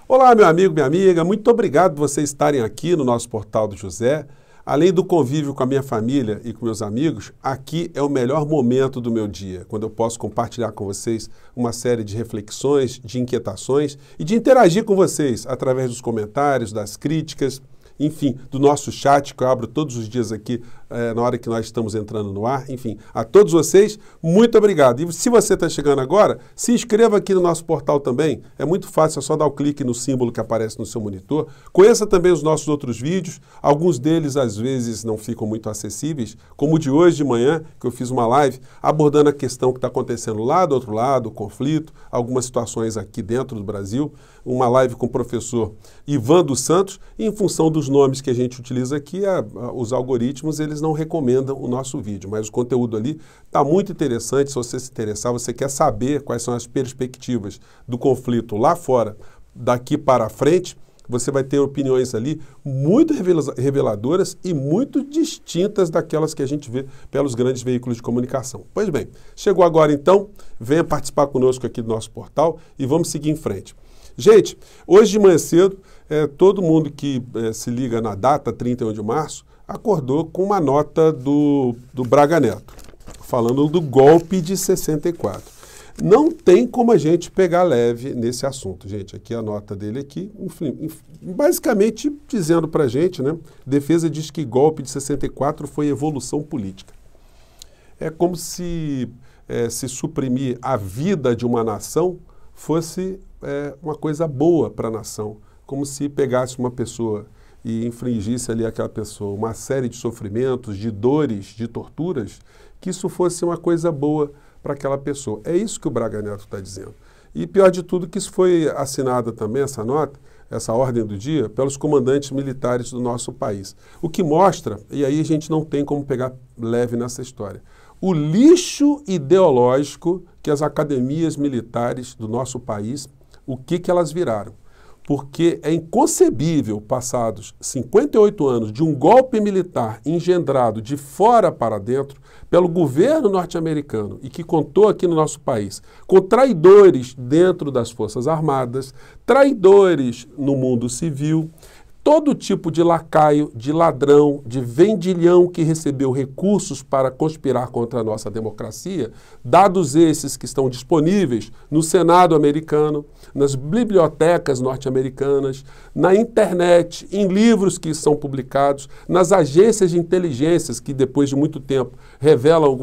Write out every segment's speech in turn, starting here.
Olá, meu amigo, minha amiga, muito obrigado por vocês estarem aqui no nosso Portal do José. Além do convívio com a minha família e com meus amigos, aqui é o melhor momento do meu dia, quando eu posso compartilhar com vocês uma série de reflexões, de inquietações e de interagir com vocês através dos comentários, das críticas, enfim, do nosso chat, que eu abro todos os dias aqui na hora que nós estamos entrando no ar. Enfim, a todos vocês, muito obrigado. E se você está chegando agora, se inscreva aqui no nosso portal também. É muito fácil, é só dar o clique no símbolo que aparece no seu monitor. Conheça também os nossos outros vídeos. Alguns deles, às vezes, não ficam muito acessíveis, como o de hoje de manhã, que eu fiz uma live abordando a questão que está acontecendo lá do outro lado, o conflito, algumas situações aqui dentro do Brasil. Uma live com o professor Ivan dos Santos, e em função dos nomes que a gente utiliza aqui, os algoritmos, eles não recomendam o nosso vídeo, mas o conteúdo ali está muito interessante. Se você se interessar, você quer saber quais são as perspectivas do conflito lá fora, daqui para frente, você vai ter opiniões ali muito reveladoras e muito distintas daquelas que a gente vê pelos grandes veículos de comunicação. Pois bem, chegou agora então, venha participar conosco aqui do nosso portal e vamos seguir em frente. Gente, hoje de manhã cedo, todo mundo que se liga na data 31 de março acordou com uma nota do Braga Neto, falando do golpe de 64. Não tem como a gente pegar leve nesse assunto, gente. Aqui a nota dele aqui, enfim, basicamente dizendo pra gente, né? Defesa diz que golpe de 64 foi evolução política. É como se suprimir a vida de uma nação fosse uma coisa boa para a nação, como se pegasse uma pessoa e infringisse ali àquela pessoa uma série de sofrimentos, de dores, de torturas, que isso fosse uma coisa boa para aquela pessoa. É isso que o Braga Neto está dizendo. E pior de tudo que isso foi assinada também, essa nota, essa ordem do dia, pelos comandantes militares do nosso país. O que mostra, e aí a gente não tem como pegar leve nessa história, o lixo ideológico que as academias militares do nosso país, o que elas viraram. Porque é inconcebível, passados 58 anos, de um golpe militar engendrado de fora para dentro pelo governo norte-americano e que contou aqui no nosso país com traidores dentro das Forças Armadas, traidores no mundo civil, todo tipo de lacaio, de ladrão, de vendilhão que recebeu recursos para conspirar contra a nossa democracia, dados esses que estão disponíveis no Senado americano, nas bibliotecas norte-americanas, na internet, em livros que são publicados, nas agências de inteligências que depois de muito tempo revelam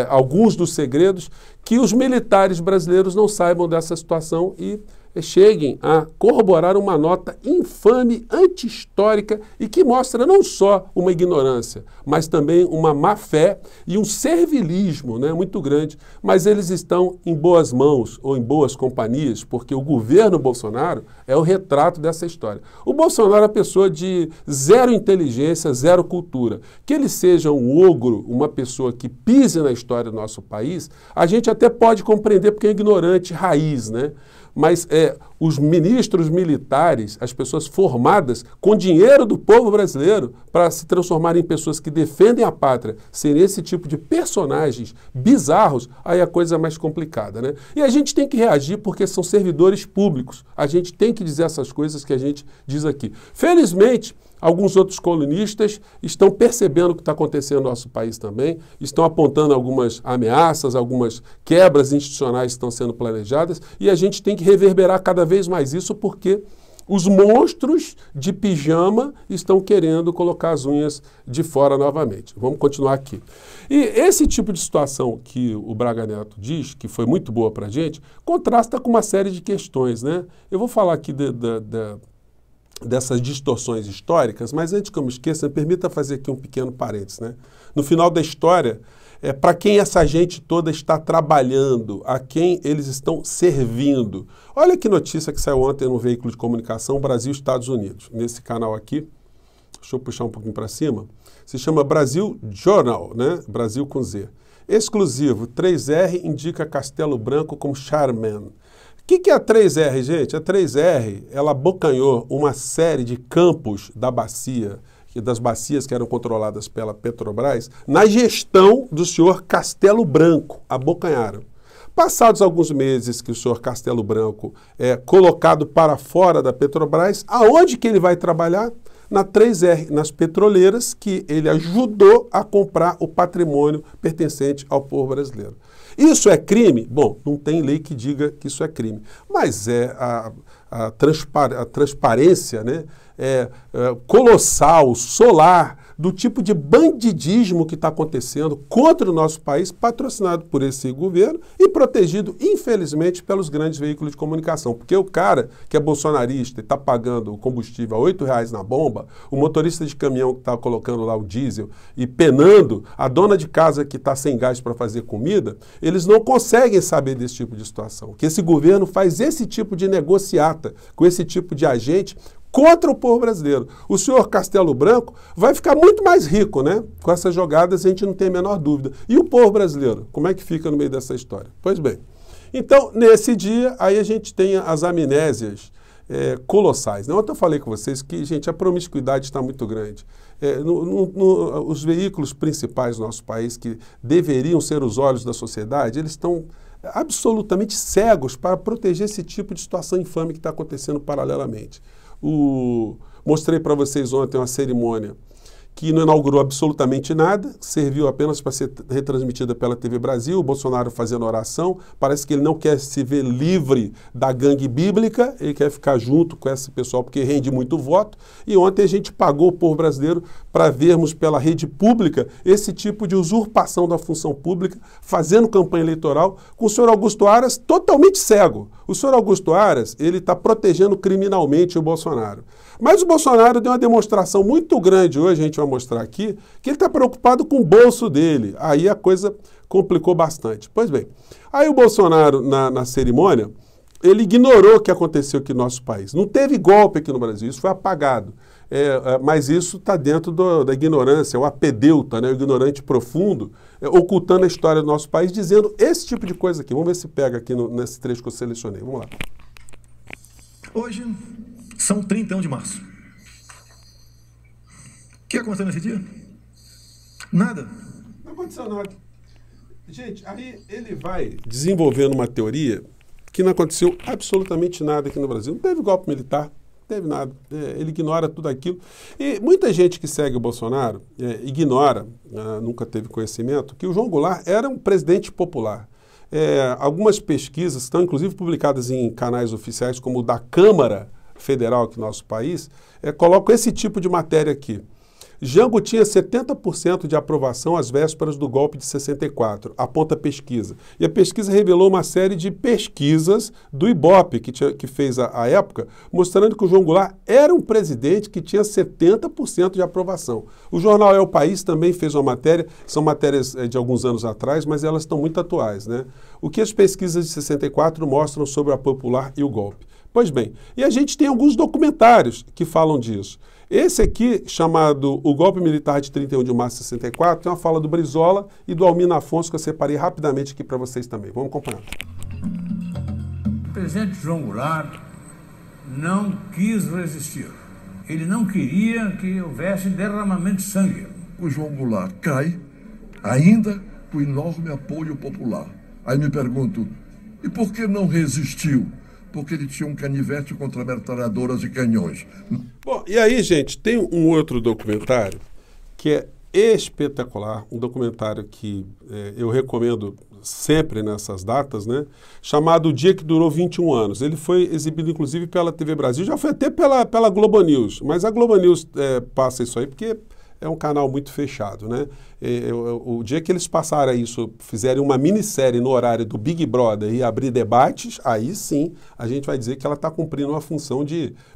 alguns dos segredos, que os militares brasileiros não saibam dessa situação e cheguem a corroborar uma nota infame, anti-histórica e que mostra não só uma ignorância, mas também uma má-fé e um servilismo, né, muito grande. Mas eles estão em boas mãos ou em boas companhias, porque o governo Bolsonaro é o retrato dessa história. O Bolsonaro é a pessoa de zero inteligência, zero cultura. Que ele seja um ogro, uma pessoa que pise na história do nosso país, a gente até pode compreender porque é ignorante raiz, né? Mas os ministros militares, as pessoas formadas com dinheiro do povo brasileiro para se transformarem em pessoas que defendem a pátria, serem esse tipo de personagens bizarros, aí a coisa é mais complicada, né? E a gente tem que reagir porque são servidores públicos. A gente tem que dizer essas coisas que a gente diz aqui. Felizmente, alguns outros colunistas estão percebendo o que está acontecendo no nosso país também, estão apontando algumas ameaças, algumas quebras institucionais que estão sendo planejadas, e a gente tem que reverberar cada vez mais isso porque os monstros de pijama estão querendo colocar as unhas de fora novamente. Vamos continuar aqui. E esse tipo de situação que o Braga Neto diz, que foi muito boa para a gente, contrasta com uma série de questões, né? Eu vou falar aqui dessas distorções históricas, mas antes que eu me esqueça, me permita fazer aqui um pequeno parênteses, né? No final da história, para quem essa gente toda está trabalhando, a quem eles estão servindo. Olha que notícia que saiu ontem no veículo de comunicação Brasil-Estados Unidos, nesse canal aqui. Deixa eu puxar um pouquinho para cima. Se chama Brasil Journal, né? Brasil com Z. Exclusivo, 3R indica Castelo Branco como Charmin. O que é a 3R, gente? A 3R, ela abocanhou uma série de campos da bacia, das bacias que eram controladas pela Petrobras, na gestão do senhor Castelo Branco, abocanharam. Passados alguns meses que o senhor Castelo Branco é colocado para fora da Petrobras, aonde que ele vai trabalhar? Na 3R, nas petroleiras, que ele ajudou a comprar o patrimônio pertencente ao povo brasileiro. Isso é crime? Bom, não tem lei que diga que isso é crime, mas é a transparência, né, colossal, solar, do tipo de bandidismo que está acontecendo contra o nosso país, patrocinado por esse governo e protegido, infelizmente, pelos grandes veículos de comunicação. Porque o cara que é bolsonarista e está pagando o combustível a R$8 na bomba, o motorista de caminhão que está colocando lá o diesel e penando, a dona de casa que está sem gás para fazer comida, eles não conseguem saber desse tipo de situação. Que esse governo faz esse tipo de negociata com esse tipo de agente contra o povo brasileiro. O senhor Castelo Branco vai ficar muito mais rico, né? Com essas jogadas, a gente não tem a menor dúvida. E o povo brasileiro, como é que fica no meio dessa história? Pois bem, então, nesse dia, aí a gente tem as amnésias colossais. Né? Ontem eu falei com vocês que, gente, a promiscuidade está muito grande. Os veículos principais do nosso país, que deveriam ser os olhos da sociedade, eles estão absolutamente cegos para proteger esse tipo de situação infame que está acontecendo paralelamente. Mostrei para vocês ontem uma cerimônia que não inaugurou absolutamente nada, serviu apenas para ser retransmitida pela TV Brasil, o Bolsonaro fazendo oração, parece que ele não quer se ver livre da gangue bíblica, ele quer ficar junto com esse pessoal porque rende muito voto, e ontem a gente pagou o povo brasileiro para vermos pela rede pública esse tipo de usurpação da função pública, fazendo campanha eleitoral, com o senhor Augusto Aras totalmente cego. O senhor Augusto Aras, ele está protegendo criminalmente o Bolsonaro. Mas o Bolsonaro deu uma demonstração muito grande hoje, a gente vai mostrar aqui, que ele está preocupado com o bolso dele. Aí a coisa complicou bastante. Pois bem, aí o Bolsonaro, na cerimônia, ele ignorou o que aconteceu aqui no nosso país. Não teve golpe aqui no Brasil, isso foi apagado. Mas isso está dentro da ignorância, o apedeuta, né, o ignorante profundo, ocultando a história do nosso país, dizendo esse tipo de coisa aqui. Vamos ver se pega aqui nesse trecho que eu selecionei. Vamos lá. Hoje são 31 de março. O que aconteceu nesse dia? Nada. Não aconteceu nada. Gente, aí ele vai desenvolvendo uma teoria que não aconteceu absolutamente nada aqui no Brasil. Não teve golpe militar, não teve nada. Ele ignora tudo aquilo. E muita gente que segue o Bolsonaro ignora, nunca teve conhecimento, que o João Goulart era um presidente popular. Algumas pesquisas estão inclusive publicadas em canais oficiais como o da Câmara Federal aqui no nosso país, colocam esse tipo de matéria aqui. Jango tinha 70% de aprovação às vésperas do golpe de 64, aponta a pesquisa. E a pesquisa revelou uma série de pesquisas do Ibope, que fez à época, mostrando que o João Goulart era um presidente que tinha 70% de aprovação. O jornal É o País também fez uma matéria, são matérias de alguns anos atrás, mas elas estão muito atuais, né? O que as pesquisas de 64 mostram sobre a popular e o golpe. Pois bem, e a gente tem alguns documentários que falam disso. Esse aqui, chamado O Golpe Militar de 31 de março de 64, tem uma fala do Brizola e do Almino Afonso, que eu separei rapidamente aqui para vocês também. Vamos acompanhar. O presidente João Goulart não quis resistir. Ele não queria que houvesse derramamento de sangue. O João Goulart cai, ainda com enorme apoio popular. Aí me pergunto, e por que não resistiu? Porque ele tinha um canivete contra metralhadoras e canhões. Bom, e aí, gente, tem um outro documentário que é espetacular, um documentário que eu recomendo sempre nessas datas, né? Chamado O Dia que Durou 21 Anos. Ele foi exibido, inclusive, pela TV Brasil, já foi até pela Globo News, mas a Globo News passa isso aí porque é um canal muito fechado, né? O dia que eles passaram isso, fizerem uma minissérie no horário do Big Brother e abrir debates, aí sim a gente vai dizer que ela está cumprindo uma função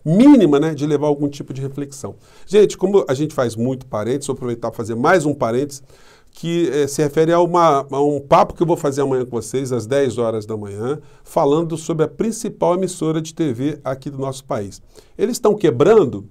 mínima, né, de levar algum tipo de reflexão. Gente, como a gente faz muito parênteses, vou aproveitar para fazer mais um parênteses, que se refere a um papo que eu vou fazer amanhã com vocês, às 10 horas da manhã, falando sobre a principal emissora de TV aqui do nosso país. Eles estão quebrando.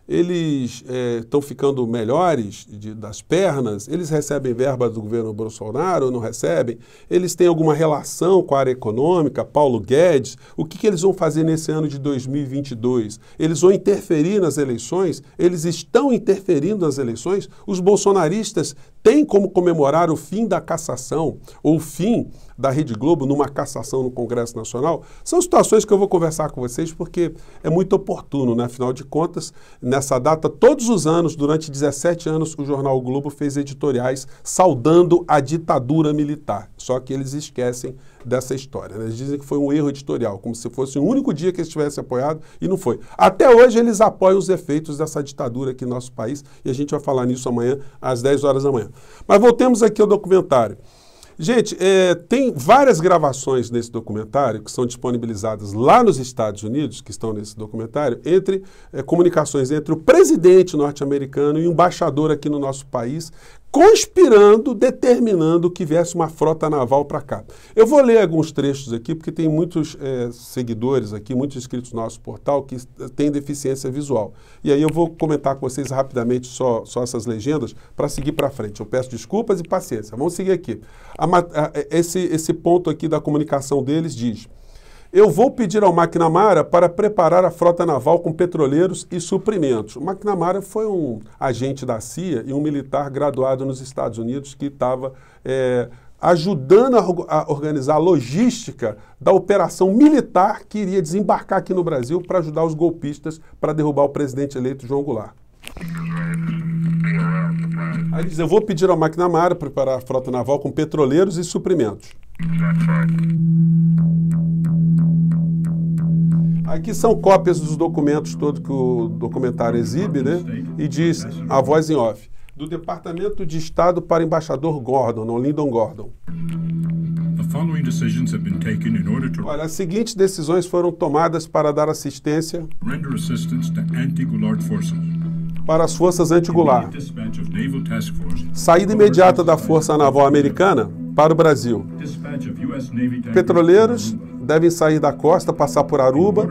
Eles estão ficando melhores das pernas, eles recebem verba do governo Bolsonaro ou não recebem, eles têm alguma relação com a área econômica, Paulo Guedes, o que eles vão fazer nesse ano de 2022? Eles vão interferir nas eleições? Eles estão interferindo nas eleições? Os bolsonaristas tem como comemorar o fim da cassação ou o fim da Rede Globo numa cassação no Congresso Nacional, são situações que eu vou conversar com vocês porque é muito oportuno, né? Afinal de contas, nessa data, todos os anos, durante 17 anos, o jornal o Globo fez editoriais saudando a ditadura militar. Só que eles esquecem dessa história, né? Eles dizem que foi um erro editorial, como se fosse o único dia que eles tivessem apoiado, e não foi. Até hoje eles apoiam os efeitos dessa ditadura aqui no nosso país, e a gente vai falar nisso amanhã, às 10 horas da manhã. Mas voltemos aqui ao documentário. Gente, tem várias gravações nesse documentário que são disponibilizadas lá nos Estados Unidos, que estão nesse documentário, entre comunicações entre o presidente norte-americano e o embaixador aqui no nosso país, conspirando, determinando que viesse uma frota naval para cá. Eu vou ler alguns trechos aqui, porque tem muitos seguidores aqui, muitos inscritos no nosso portal que têm deficiência visual. E aí eu vou comentar com vocês rapidamente só essas legendas para seguir para frente. Eu peço desculpas e paciência. Vamos seguir aqui. Esse ponto aqui da comunicação deles diz: eu vou pedir ao McNamara para preparar a frota naval com petroleiros e suprimentos. O McNamara foi um agente da CIA e um militar graduado nos Estados Unidos que estava ajudando a organizar a logística da operação militar que iria desembarcar aqui no Brasil para ajudar os golpistas para derrubar o presidente eleito João Goulart. Aí diz: eu vou pedir ao McNamara preparar a frota naval com petroleiros e suprimentos. Aqui são cópias dos documentos todos que o documentário exibe, né? E diz, a voz em off, do Departamento de Estado para o embaixador Gordon, ou Lyndon Gordon. Olha, as seguintes decisões foram tomadas para dar assistência para as forças anti-Goulart. Saída imediata da Força Naval Americana para o Brasil. Petroleiros devem sair da costa, passar por Aruba,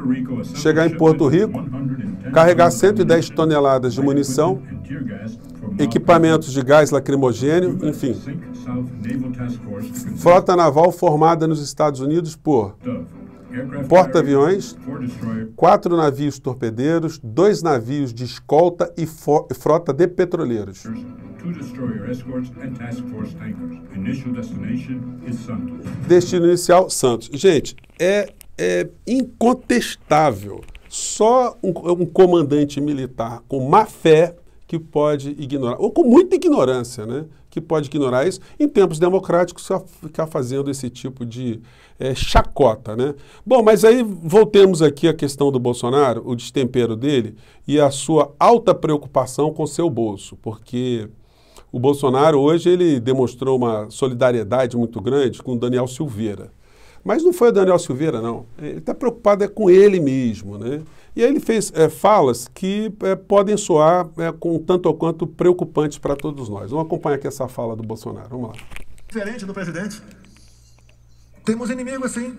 chegar em Porto Rico, carregar 110 toneladas de munição, equipamentos de gás lacrimogêneo, enfim. Frota naval formada nos Estados Unidos por porta-aviões, 4 navios torpedeiros, 2 navios de escolta e frota de petroleiros. Destino inicial, Santos. Gente, é incontestável. Só um comandante militar com má fé que pode ignorar, ou com muita ignorância, né? Que pode ignorar isso, em tempos democráticos, ficar fazendo esse tipo de chacota, né? Bom, mas aí voltemos aqui à questão do Bolsonaro, o destempero dele e a sua alta preocupação com seu bolso, porque o Bolsonaro hoje ele demonstrou uma solidariedade muito grande com o Daniel Silveira. Mas não foi o Daniel Silveira, não. Ele está preocupado com ele mesmo, né? E aí ele fez falas que podem soar com tanto ou quanto preocupantes para todos nós. Vamos acompanhar aqui essa fala do Bolsonaro. Vamos lá. Diferente do presidente. Temos inimigos, sim.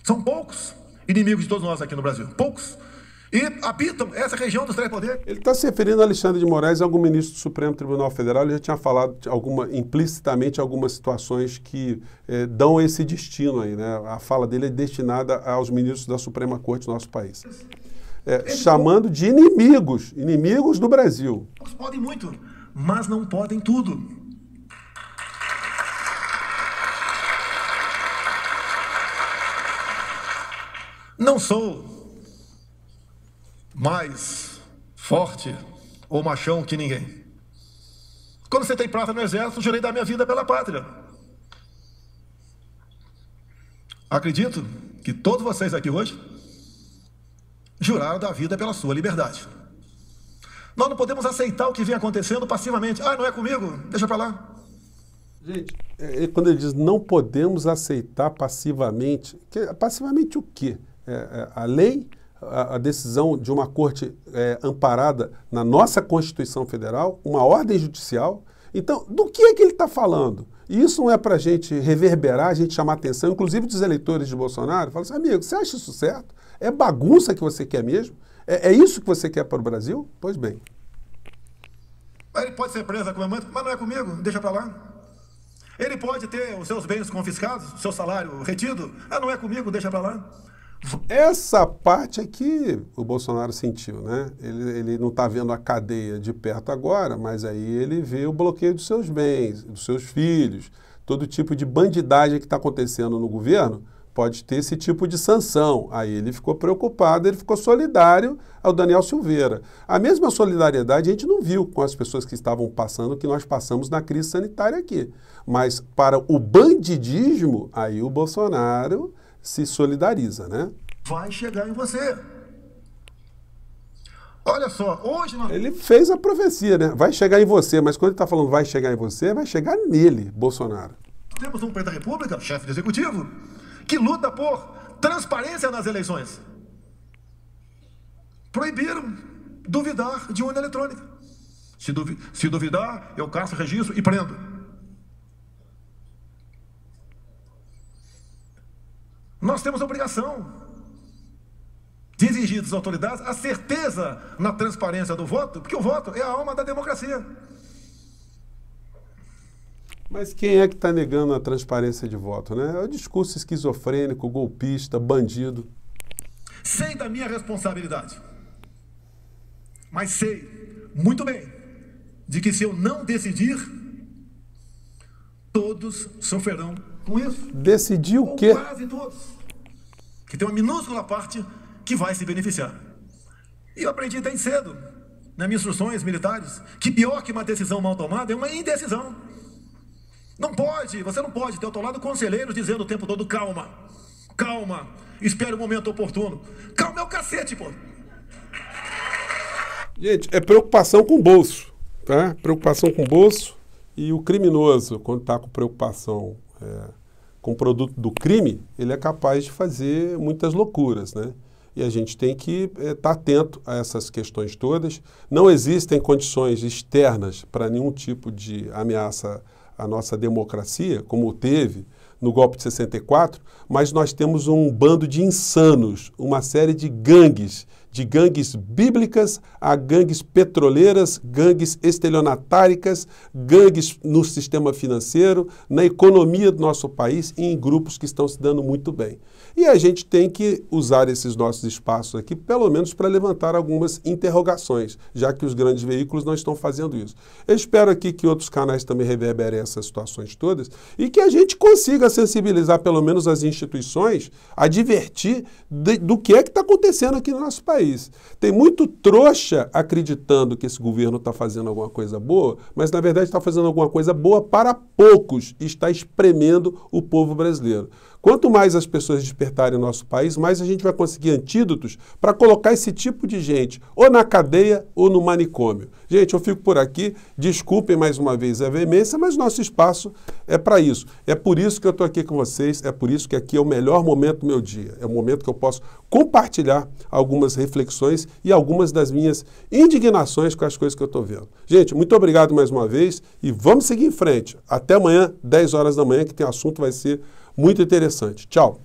São poucos inimigos de todos nós aqui no Brasil. Poucos. E habitam essa região dos 3 poderes. Ele está se referindo a Alexandre de Moraes, algum ministro do Supremo Tribunal Federal. Ele já tinha falado implicitamente algumas situações que dão esse destino aí, né? A fala dele é destinada aos ministros da Suprema Corte do nosso país. Chamando de inimigos do Brasil. Eles podem muito, mas não podem tudo. Não sou mais forte ou machão que ninguém. Quando você tem prata no exército, jurei dar minha vida pela pátria. Acredito que todos vocês aqui hoje juraram dar vida pela sua liberdade. Nós não podemos aceitar o que vem acontecendo passivamente. Ah, não é comigo, deixa pra lá. Gente, quando ele diz não podemos aceitar passivamente, passivamente o quê? A lei, a decisão de uma corte amparada na nossa Constituição Federal, uma ordem judicial. Então, do que é que ele está falando? E isso não é para a gente reverberar, a gente chamar atenção, inclusive dos eleitores de Bolsonaro. Fala assim, amigo, você acha isso certo? É bagunça que você quer mesmo? É isso que você quer para o Brasil? Pois bem. Ele pode ser preso a qualquer momento, mas não é comigo, deixa para lá. Ele pode ter os seus bens confiscados, seu salário retido, não é comigo, deixa para lá. Essa parte aqui o Bolsonaro sentiu, né? Ele não está vendo a cadeia de perto agora, mas aí ele vê o bloqueio dos seus bens, dos seus filhos, todo tipo de bandidagem que está acontecendo no governo pode ter esse tipo de sanção. Aí ele ficou preocupado, ele ficou solidário ao Daniel Silveira. A mesma solidariedade a gente não viu com as pessoas que estavam passando o que nós passamos na crise sanitária aqui. Mas para o bandidismo, aí o Bolsonaro se solidariza, né? Vai chegar em você. Olha só, hoje... Ele fez a profecia, né? Vai chegar em você, mas quando ele está falando vai chegar em você, vai chegar nele, Bolsonaro. Temos um presidente da República, chefe do Executivo, que luta por transparência nas eleições. Proibiram duvidar de urna eletrônica. Se duvidar, eu caço, registro e prendo. Nós temos a obrigação de exigir das autoridades a certeza na transparência do voto, porque o voto é a alma da democracia. Mas quem é que está negando a transparência de voto, né? É o discurso esquizofrênico, golpista, bandido. Sei da minha responsabilidade, mas sei muito bem de que se eu não decidir, todos sofrerão com isso. Decidir o quê? Ou quase todos. Que tem uma minúscula parte que vai se beneficiar. E eu aprendi desde cedo, nas minhas instruções militares, que pior que uma decisão mal tomada é uma indecisão. Você não pode ter ao teu lado conselheiros dizendo o tempo todo, calma, calma, espere o momento oportuno. Calma é o cacete, pô. Gente, é preocupação com o bolso, tá? Preocupação com o bolso e o criminoso, quando está com preocupação com o produto do crime, ele é capaz de fazer muitas loucuras, né? E a gente tem que estar atento a essas questões todas. Não existem condições externas para nenhum tipo de ameaça à nossa democracia, como teve no golpe de 64, mas nós temos um bando de insanos, uma série de gangues bíblicas a gangues petroleiras, gangues estelionatáricas, gangues no sistema financeiro, na economia do nosso país e em grupos que estão se dando muito bem. E a gente tem que usar esses nossos espaços aqui, pelo menos para levantar algumas interrogações, já que os grandes veículos não estão fazendo isso. Eu espero aqui que outros canais também reverberem essas situações todas e que a gente consiga sensibilizar pelo menos as instituições, advertir do que é que está acontecendo aqui no nosso país. Tem muito trouxa acreditando que esse governo está fazendo alguma coisa boa, mas na verdade está fazendo alguma coisa boa para poucos e está espremendo o povo brasileiro. Quanto mais as pessoas despertarem no nosso país, mais a gente vai conseguir antídotos para colocar esse tipo de gente ou na cadeia ou no manicômio. Gente, eu fico por aqui, desculpem mais uma vez a veemência, mas nosso espaço é para isso. É por isso que eu estou aqui com vocês, é por isso que aqui é o melhor momento do meu dia. É o momento que eu posso compartilhar algumas reflexões e algumas das minhas indignações com as coisas que eu estou vendo. Gente, muito obrigado mais uma vez e vamos seguir em frente. Até amanhã, 10 horas da manhã, que tem assunto, vai ser muito interessante. Tchau!